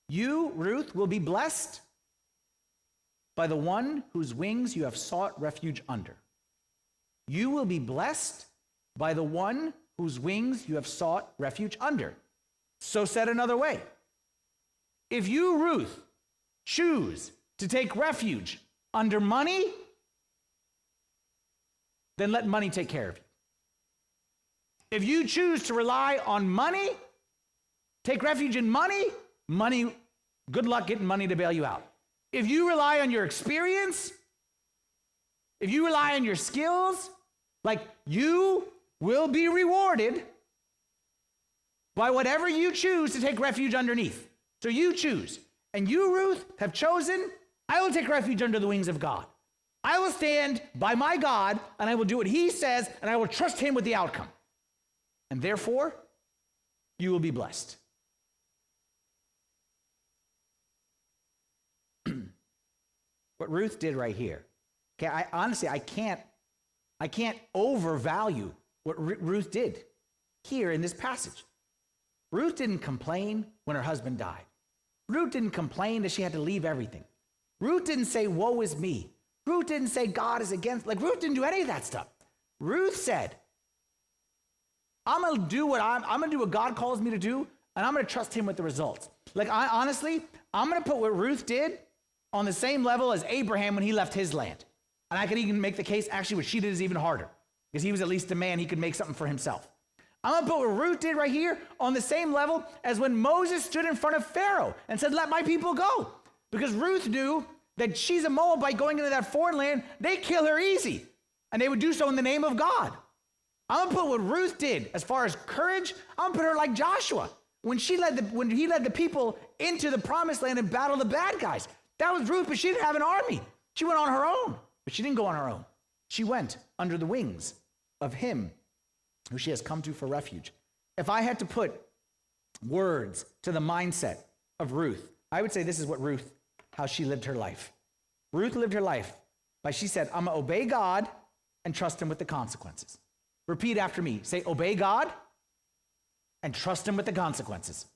You, Ruth, will be blessed by the one whose wings you have sought refuge under. You will be blessed by the one whose wings you have sought refuge under. So said another way, if you, Ruth, choose to take refuge under money, then let money take care of you. If you choose to rely on money, take refuge in money, good luck getting money to bail you out. If you rely on your experience, if you rely on your skills, like you will be rewarded by whatever you choose to take refuge underneath. So you choose. And you, Ruth, have chosen, I will take refuge under the wings of God. I will stand by my God, and I will do what he says, and I will trust him with the outcome. And therefore, you will be blessed. What Ruth did right here, okay, I can't overvalue what Ruth did here in this passage. Ruth didn't complain when her husband died. Ruth didn't complain that she had to leave everything. Ruth didn't say, woe is me. Ruth didn't say God is against, Ruth didn't do any of that stuff. Ruth said, I'm going to do what God calls me to do, and I'm going to trust him with the results. Honestly, I'm going to put what Ruth did on the same level as Abraham when he left his land. And I could even make the case, actually, what she did is even harder, because he was at least a man, he could make something for himself. I'm going to put what Ruth did right here on the same level as when Moses stood in front of Pharaoh and said, let my people go. Because Ruth knew that she's a Moabite going into that foreign land, they kill her easy. And they would do so in the name of God. I'm going to put what Ruth did as far as courage, I'm going to put her like Joshua. When he led the people into the promised land and battled the bad guys. That was Ruth, but she didn't have an army. She went on her own, but she didn't go on her own. She went under the wings of him who she has come to for refuge. If I had to put words to the mindset of Ruth, I would say this is what how she lived her life. Ruth lived her life by, she said, I'm going to obey God and trust him with the consequences. Repeat after me. Say, obey God and trust him with the consequences.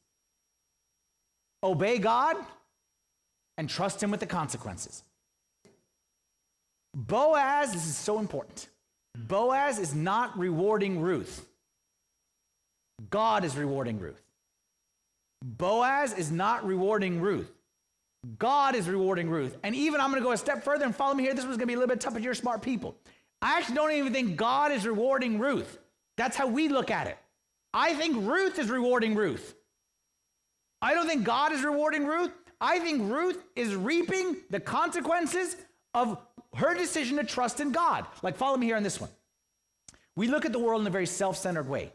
Obey God and trust him with the consequences. Boaz, this is so important. Boaz is not rewarding Ruth. God is rewarding Ruth. Boaz is not rewarding Ruth. God is rewarding Ruth. And even I'm going to go a step further and follow me here. This one's going to be a little bit tough, but you're smart people. I actually don't even think God is rewarding Ruth. That's how we look at it. I think Ruth is rewarding Ruth. I don't think God is rewarding Ruth. I think Ruth is reaping the consequences of her decision to trust in God. Follow me here on this one. We look at the world in a very self-centered way.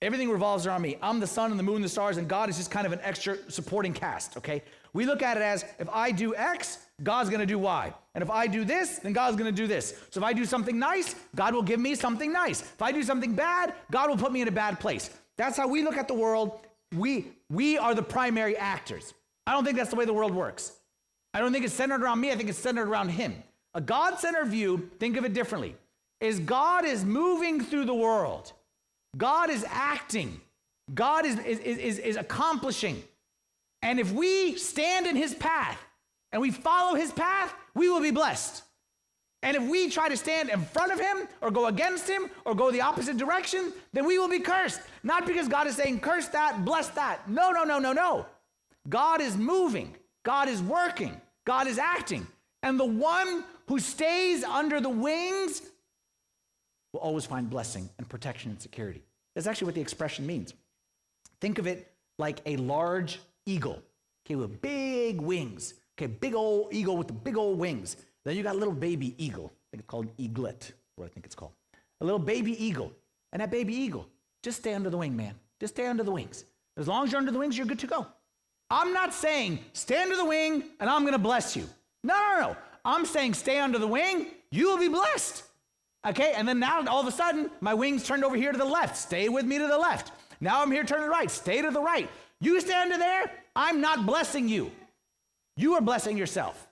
Everything revolves around me. I'm the sun and the moon and the stars, and God is just kind of an extra supporting cast, okay? We look at it as, if I do X, God's going to do Y. And if I do this, then God's going to do this. So if I do something nice, God will give me something nice. If I do something bad, God will put me in a bad place. That's how we look at the world. We are the primary actors. I don't think that's the way the world works. I don't think it's centered around me. I think it's centered around him. A God-centered view, think of it differently, is God is moving through the world. God is acting. God is accomplishing. And if we stand in his path and we follow his path, we will be blessed. And if we try to stand in front of him or go against him or go the opposite direction, then we will be cursed. Not because God is saying, curse that, bless that. No. God is moving. God is working. God is acting. And the one who stays under the wings will always find blessing and protection and security. That's actually what the expression means. Think of it like a large eagle, okay, with big wings. Okay, big old eagle with the big old wings. Then you got a little baby eagle. I think it's called eaglet, what I think it's called. A little baby eagle. And that baby eagle, just stay under the wing, man. Just stay under the wings. As long as you're under the wings, you're good to go. I'm not saying stay under the wing and I'm going to bless you. No. I'm saying stay under the wing, you will be blessed. Okay, and then now all of a sudden, my wings turned over here to the left. Stay with me to the left. Now I'm here turning to the right. Stay to the right. You stay under there, I'm not blessing you. You are blessing yourself.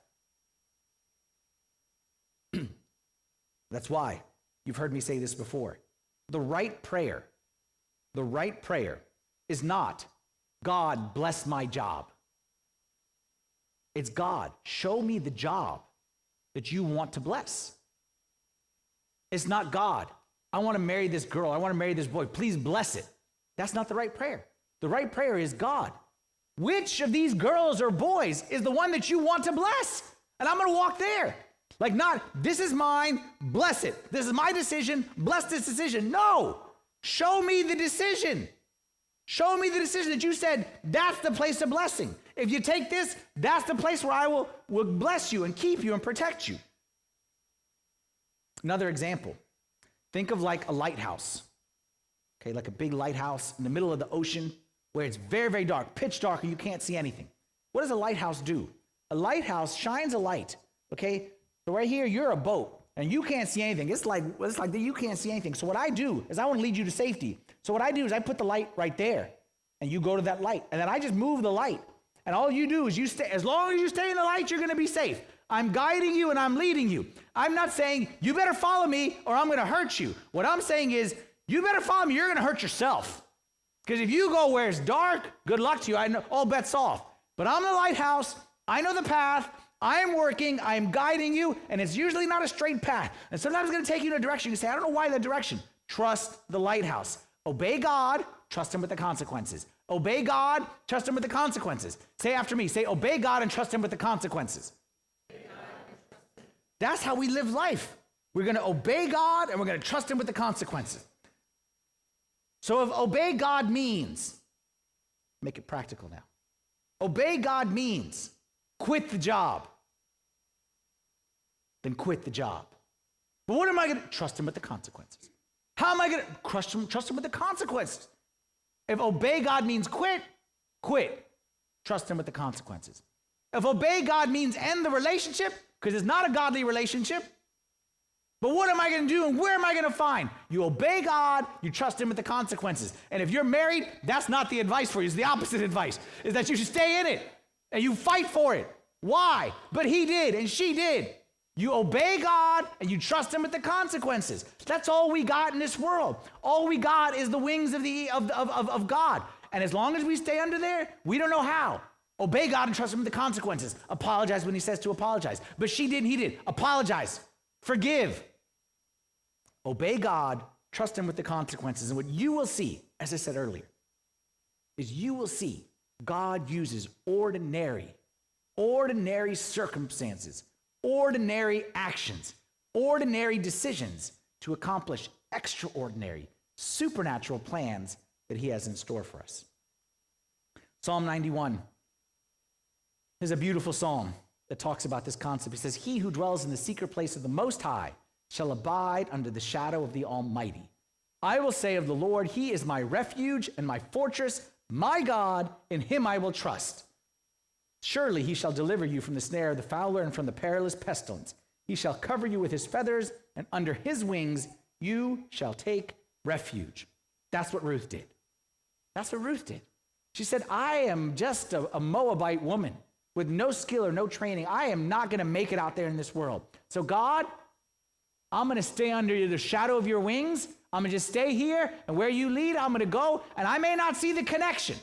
That's why you've heard me say this before. The right prayer is not, God bless my job. It's God. Show me the job that you want to bless. It's not God. I want to marry this girl. I want to marry this boy. Please bless it. That's not the right prayer. The right prayer is, God, which of these girls or boys is the one that you want to bless? And I'm going to walk there. Like, not, this is mine, bless it. This is my decision, bless this decision. No. Show me the decision. Show me the decision that you said, that's the place of blessing. If you take this, that's the place where I will bless you and keep you and protect you. Another example. Think of like a lighthouse. Okay, like a big lighthouse in the middle of the ocean where it's very, very dark, pitch dark, and you can't see anything. What does a lighthouse do? A lighthouse shines a light, okay? So right here, you're a boat, and you can't see anything. It's like you can't see anything. So what I do is I want to lead you to safety. So what I do is I put the light right there, and you go to that light, and then I just move the light. And all you do is you stay. As long as you stay in the light, you're going to be safe. I'm guiding you, and I'm leading you. I'm not saying, you better follow me, or I'm going to hurt you. What I'm saying is, you better follow me, you're going to hurt yourself. Because if you go where it's dark, good luck to you. I know, all bets off. But I'm the lighthouse. I know the path. I am working. I am guiding you. And it's usually not a straight path. And sometimes it's going to take you in a direction. You say, I don't know why that direction. Trust the lighthouse. Obey God. Trust him with the consequences. Obey God. Trust him with the consequences. Say after me. Say, obey God and trust him with the consequences. That's how we live life. We're going to obey God and we're going to trust him with the consequences. So if obey God means, make it practical now. Obey God means quit the job. Then quit the job. But what am I going to? Trust him with the consequences. How am I going to trust him with the consequences? If obey God means quit. Trust him with the consequences. If obey God means end the relationship, because it's not a godly relationship, but what am I going to do and where am I going to find? You obey God, you trust him with the consequences. And if you're married, that's not the advice for you. It's the opposite advice, is that you should stay in it and you fight for it. Why? But he did and she did. You obey God and you trust him with the consequences. That's all we got in this world. All we got is the wings of God. And as long as we stay under there, we don't know how. Obey God and trust him with the consequences. Apologize when he says to apologize. But she did and he did. Apologize. Forgive. Obey God, trust him with the consequences. And what you will see, as I said earlier, is you will see God uses ordinary circumstances, ordinary actions, ordinary decisions to accomplish extraordinary, supernatural plans that he has in store for us. Psalm 91 is a beautiful psalm that talks about this concept. It says, he who dwells in the secret place of the Most High shall abide under the shadow of the Almighty. I will say of the Lord, he is my refuge and my fortress, my God, in him I will trust. Surely he shall deliver you from the snare of the fowler and from the perilous pestilence. He shall cover you with his feathers, and under his wings you shall take refuge. That's what Ruth did. That's what Ruth did. She said, I am just a Moabite woman with no skill or no training. I am not going to make it out there in this world. So God, I'm going to stay under the shadow of your wings. I'm going to just stay here, and where you lead, I'm going to go. And I may not see the connection,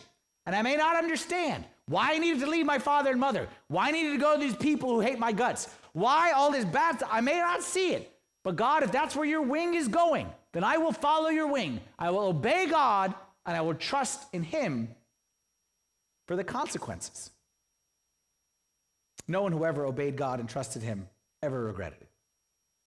and I may not understand why I needed to leave my father and mother, why I needed to go to these people who hate my guts, why all this bad stuff. I may not see it. But God, if that's where your wing is going, then I will follow your wing. I will obey God, and I will trust in him for the consequences. No one who ever obeyed God and trusted him ever regretted it.